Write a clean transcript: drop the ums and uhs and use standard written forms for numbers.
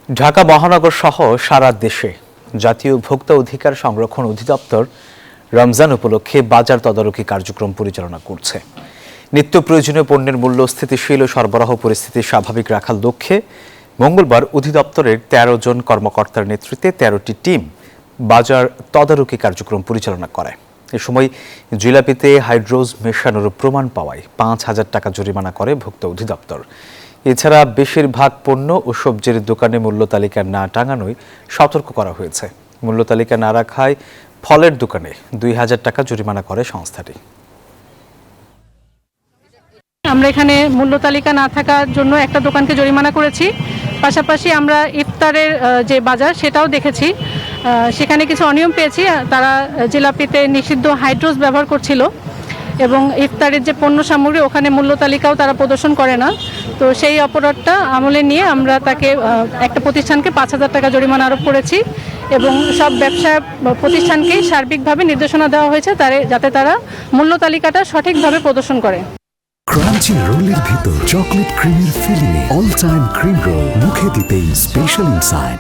ঢাকা মহানগর সহ সারা দেশে জাতীয় ভোক্তা অধিকার সংরক্ষণ অধিদপ্তর রমজান উপলক্ষে বাজার তদারকি কার্যক্রম পরিচালনা করছে। নিত্য প্রয়োজনীয় পণ্যের মূল্য স্থিতিশীল ও সরবরাহ পরিস্থিতি স্বাভাবিক রাখার লক্ষ্যে মঙ্গলবার অধিদপ্তরের ১৩ জন কর্মকর্তার নেতৃত্বে ১৩টি টিম বাজার তদারকি কার্যক্রম পরিচালনা করে। এ সময় জিলাপিতে হাইড্রোজ মেশানোর প্রমাণ পাওয়ায় ৫,০০০ টাকা জরিমানা করে ভোক্তা অধিদপ্তর। এছাড়া বেশিরভাগ পণ্য ও সবজির দোকানে মূল্য তালিকা না টাঙানোয় সতর্ক করা হয়েছে। মূল্য তালিকা না রাখায় ফলের দোকানে ২,০০০ টাকা জরিমানা করে সংস্থাটি। আমরা এখানে মূল্য তালিকা না থাকার জন্য একটা দোকানকে জরিমানা করেছি। পাশাপাশি আমরা ইফতারের যে বাজার সেটাও দেখেছি, সেখানে কিছু অনিয়ম পেয়েছি। তারা জিলাপিতে নিষিদ্ধ হাইড্রোজ ব্যবহার করছিল এবং ইফতারের যে পণ্য সামগ্রী ওখানে মূল্য তালিকাও তারা প্রদর্শন করে না। তো সেই অপরাধটা আমলে নিয়ে আমরা তাকে একটা প্রতিষ্ঠানকে ৫,০০০ টাকা জরিমানা আরোপ করেছি এবং সব ব্যবসা প্রতিষ্ঠানকেই সার্বিকভাবে নির্দেশনা দেওয়া হয়েছে যাতে তারা মূল্য তালিকাটা সঠিকভাবে প্রদর্শন করে। ক্রাঞ্চি রোলের ভিতর চকলেট ক্রিমের ফিলিংয়ে অল টাইম ক্রিম রোল, মুখে দিতেই স্পেশাল ইনসাইড।